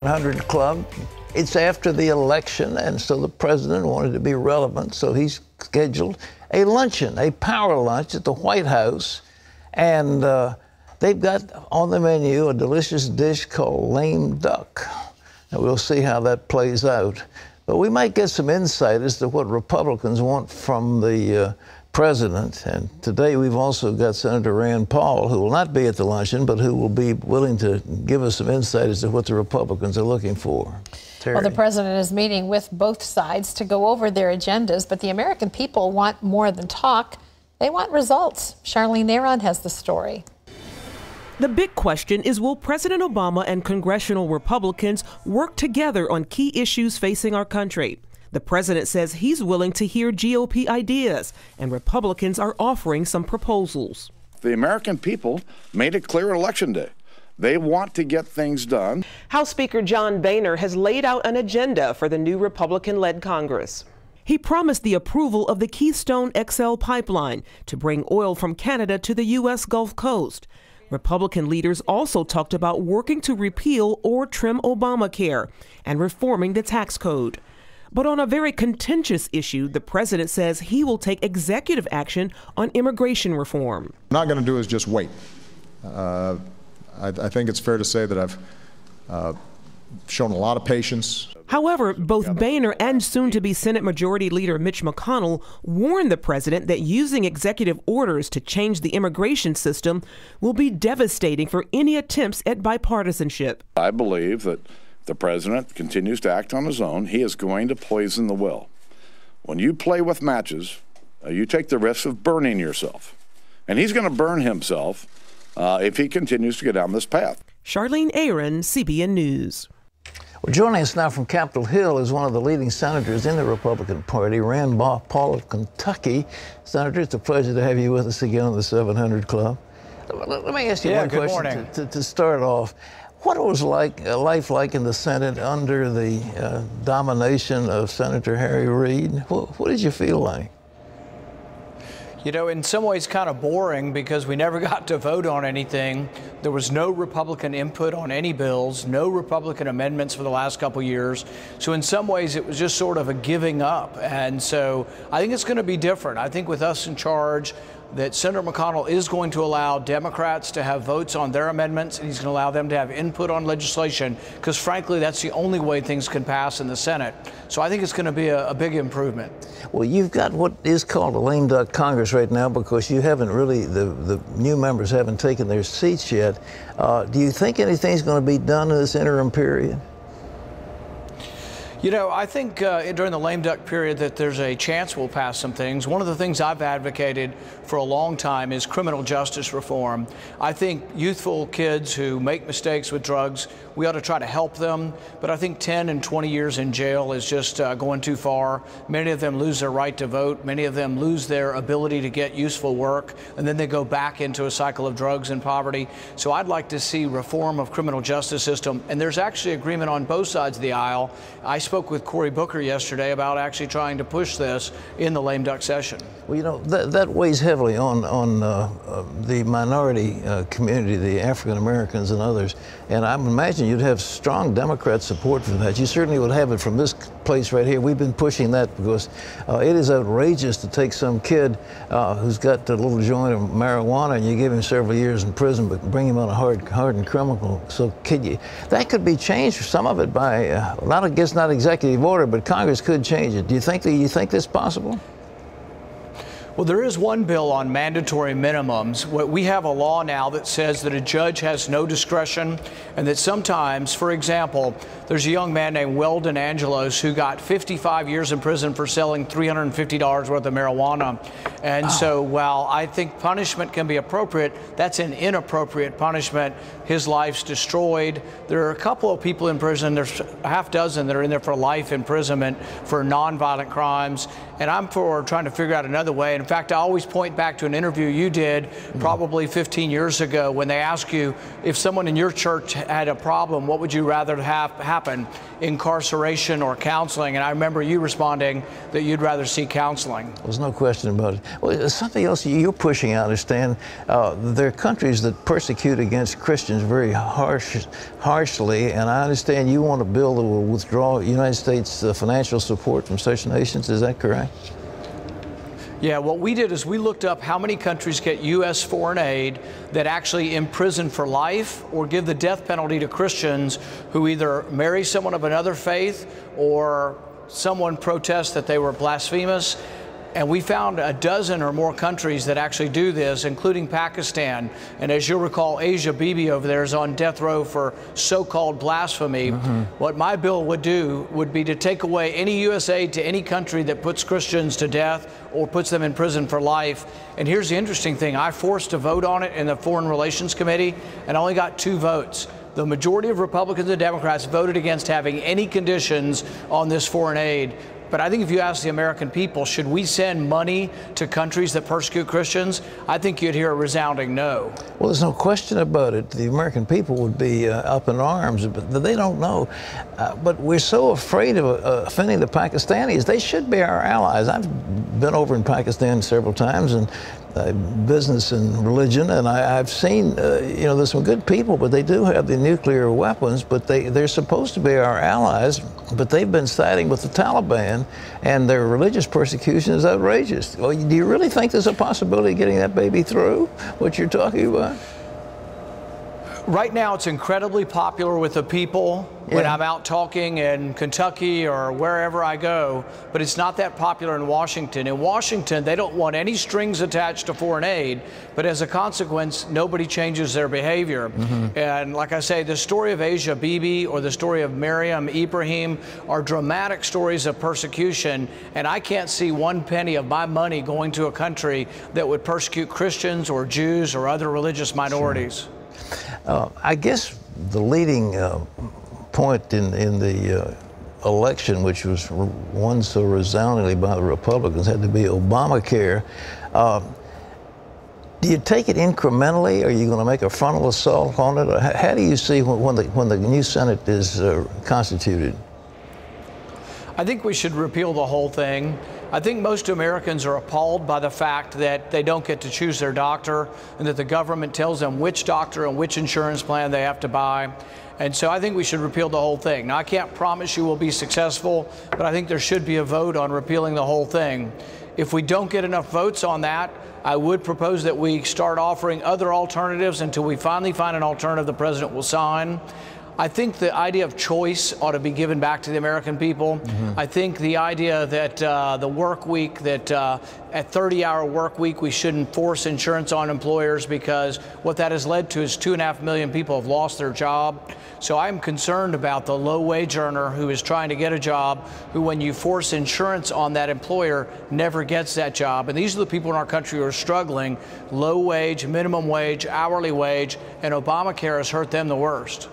100 Club. It's after the election, and so the president wanted to be relevant, so he's scheduled a luncheon, a power lunch at the White House, and they've got on the menu a delicious dish called lame duck. And we'll see how that plays out. But we might get some insight as to what Republicans want from the president. And today we've also got Senator Rand Paul, who will not be at the luncheon, but who will be willing to give us some insight as to what the Republicans are looking for. Terry. Well, the president is meeting with both sides to go over their agendas, but the American people want more than talk. They want results. Charlene Aaron has the story. The big question is, will President Obama and congressional Republicans work together on key issues facing our country? The president says he's willing to hear GOP ideas, and Republicans are offering some proposals. The American people made it clear Election Day. They want to get things done. House Speaker John Boehner has laid out an agenda for the new Republican-led Congress. He promised the approval of the Keystone XL pipeline to bring oil from Canada to the U.S. Gulf Coast. Republican leaders also talked about working to repeal or trim Obamacare and reforming the tax code. But on a very contentious issue, the president says he will take executive action on immigration reform. What I'm not going to do is just wait. I think it's fair to say that I've shown a lot of patience. However, both Boehner and soon-to-be Senate Majority Leader Mitch McConnell warned the president that using executive orders to change the immigration system will be devastating for any attempts at bipartisanship. I believe that the president continues to act on his own. He is going to poison the well. When you play with matches, you take the risk of burning yourself. And he's going to burn himself if he continues to go down this path. Charlene Aaron, CBN News. Well, joining us now from Capitol Hill is one of the leading senators in the Republican Party, Rand Paul of Kentucky. Senator, it's a pleasure to have you with us again on the 700 Club. Let me ask you one question to start off. What was life like in the Senate under the domination of Senator Harry Reid? What did you feel like? You know, in some ways kind of boring because we never got to vote on anything. There was no Republican input on any bills, no Republican amendments for the last couple years. So in some ways it was just sort of a giving up. And so I think it's going to be different. I think with us in charge, that Senator McConnell is going to allow Democrats to have votes on their amendments, and he's going to allow them to have input on legislation, because frankly, that's the only way things can pass in the Senate. So I think it's going to be a big improvement. Well, you've got what is called a lame duck Congress right now because you haven't really, the new members haven't taken their seats yet. Do you think anything's going to be done in this interim period? You know, I think during the lame duck period that there's a chance we'll pass some things. One of the things I've advocated for a long time is criminal justice reform. I think youthful kids who make mistakes with drugs, we ought to try to help them. But I think 10 and 20 years in jail is just going too far. Many of them lose their right to vote. Many of them lose their ability to get useful work, and then they go back into a cycle of drugs and poverty. So I'd like to see reform of criminal justice system. And there's actually agreement on both sides of the aisle. I spoke with Cory Booker yesterday about actually trying to push this in the lame duck session. Well, you know, that weighs heavily on the minority community, the African Americans and others. And I imagine you'd have strong Democrat support for that. You certainly would have it from this place right here. We've been pushing that because it is outrageous to take some kid who's got a little joint of marijuana and you give him several years in prison, but bring him on a hardened criminal. So that could be changed, some of it by, I guess not executive order, but Congress could change it. Do you think this is possible? Well, there is one bill on mandatory minimums. We have a law now that says that a judge has no discretion, and that sometimes, for example, there's a young man named Weldon Angelos who got 55 years in prison for selling $350 worth of marijuana. And so while I think punishment can be appropriate, that's an inappropriate punishment. His life's destroyed. There are a couple of people in prison, there's a half dozen that are in there for life imprisonment for nonviolent crimes. And I'm for trying to figure out another way. And fact, I always point back to an interview you did probably 15 years ago when they asked you if someone in your church had a problem, what would you rather have happen, incarceration or counseling? And I remember you responding that you'd rather see counseling. There's no question about it. Well, something else you're pushing, I understand. There are countries that persecute against Christians very harshly, and I understand you want a bill that will withdraw United States financial support from such nations. Is that correct? Yeah, what we did is we looked up how many countries get U.S. foreign aid that actually imprison for life or give the death penalty to Christians who either marry someone of another faith or someone protests that they were blasphemous. And we found a dozen or more countries that actually do this, including Pakistan. And as you'll recall, Asia Bibi over there is on death row for so-called blasphemy. What my bill would do would be to take away any U.S. aid to any country that puts Christians to death or puts them in prison for life. And here's the interesting thing. I forced a vote on it in the Foreign Relations Committee and only got 2 votes. The majority of Republicans and Democrats voted against having any conditions on this foreign aid. But I think if you ask the American people, should we send money to countries that persecute Christians? I think you'd hear a resounding no. Well, there's no question about it. The American people would be up in arms, but they don't know. But we're so afraid of offending the Pakistanis. They should be our allies. I've been over in Pakistan several times, and business and religion, and I've seen, you know, there's some good people, but they do have the nuclear weapons, but they're supposed to be our allies, but they've been siding with the Taliban, and their religious persecution is outrageous. Well, do you really think there's a possibility of getting that baby through, what you're talking about? Right now, it's incredibly popular with the people when I'm out talking in Kentucky or wherever I go, but it's not that popular in Washington. In Washington, they don't want any strings attached to foreign aid, but as a consequence, nobody changes their behavior. And like I say, the story of Asia Bibi or the story of Miriam Ibrahim are dramatic stories of persecution, and I can't see 1 penny of my money going to a country that would persecute Christians or Jews or other religious minorities. I guess the leading point in the election, which was won so resoundingly by the Republicans, had to be Obamacare. Do you take it incrementally? Are you going to make a frontal assault on it? Or how do you see when the new Senate is constituted? I think we should repeal the whole thing. I think most Americans are appalled by the fact that they don't get to choose their doctor and that the government tells them which doctor and which insurance plan they have to buy. And so I think we should repeal the whole thing. Now, I can't promise you we'll be successful, but I think there should be a vote on repealing the whole thing. If we don't get enough votes on that, I would propose that we start offering other alternatives until we finally find an alternative the president will sign. I think the idea of choice ought to be given back to the American people. I think the idea that the work week, that at 30-hour work week, we shouldn't force insurance on employers, because what that has led to is 2.5 million people have lost their job. So I'm concerned about the low-wage earner who is trying to get a job, who, when you force insurance on that employer, never gets that job. And these are the people in our country who are struggling: low wage, minimum wage, hourly wage, and Obamacare has hurt them the worst.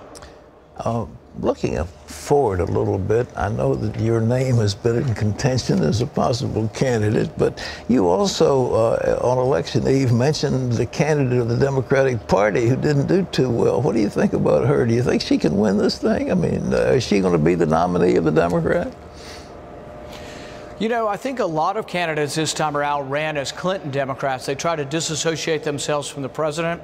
Looking forward a little bit, I know that your name has been in contention as a possible candidate, but you also, on election eve, mentioned the candidate of the Democratic Party who didn't do too well. What do you think about her? Do you think she can win this thing? I mean, is she going to be the nominee of the Democrat? You know, I think a lot of candidates this time around ran as Clinton Democrats. They try to disassociate themselves from the president,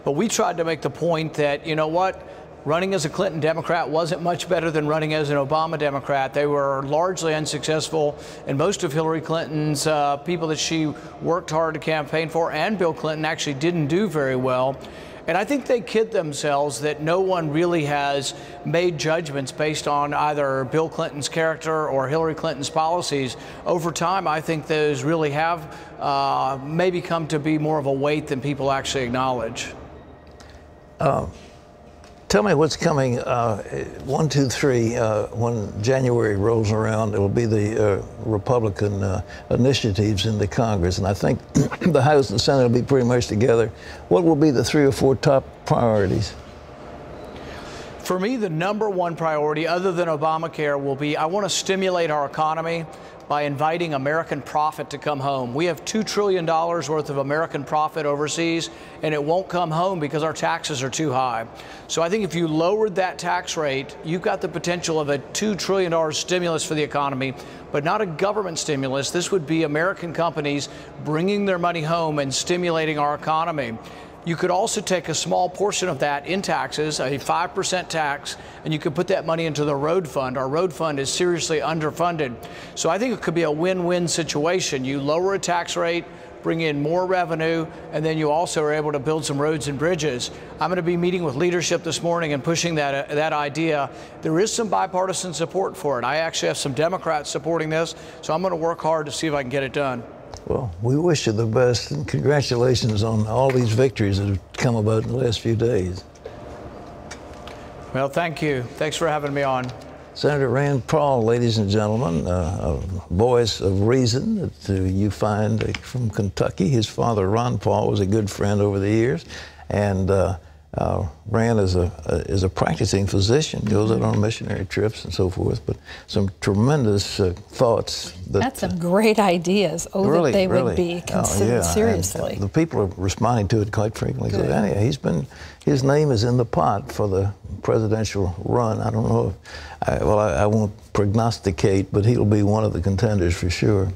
but we tried to make the point that, you know what, running as a Clinton Democrat wasn't much better than running as an Obama Democrat. They were largely unsuccessful, and most of Hillary Clinton's people that she worked hard to campaign for, and Bill Clinton, actually didn't do very well. And I think they kid themselves that no one really has made judgments based on either Bill Clinton's character or Hillary Clinton's policies. Over time, I think those really have maybe come to be more of a weight than people actually acknowledge. Tell me what's coming, 1, 2, 3, when January rolls around. It will be the Republican initiatives in the Congress, and I think the House and Senate will be pretty much together. What will be the 3 or 4 top priorities? For me, the #1 priority, other than Obamacare, will be I want to stimulate our economy by inviting American profit to come home. We have $2 trillion worth of American profit overseas, and it won't come home because our taxes are too high. So I think if you lowered that tax rate, you've got the potential of a $2 trillion stimulus for the economy, but not a government stimulus. This would be American companies bringing their money home and stimulating our economy. You could also take a small portion of that in taxes, a 5% tax, and you could put that money into the road fund. Our road fund is seriously underfunded. So I think it could be a win-win situation. You lower a tax rate, bring in more revenue, and then you also are able to build some roads and bridges. I'm going to be meeting with leadership this morning and pushing that idea. There is some bipartisan support for it. I actually have some Democrats supporting this, so I'm going to work hard to see if I can get it done. Well, we wish you the best, and congratulations on all these victories that have come about in the last few days. Well, thank you. Thanks for having me on. Senator Rand Paul, ladies and gentlemen, a voice of reason that you find from Kentucky. His father, Ron Paul, was a good friend over the years, and Rand is a practicing physician, goes out on missionary trips and so forth, but some tremendous thoughts. That's some great ideas. Oh, really, that they really would be considered seriously. And the people are responding to it quite frequently. So anyway, his name is in the pot for the presidential run. I don't know if, I won't prognosticate, but he'll be one of the contenders for sure.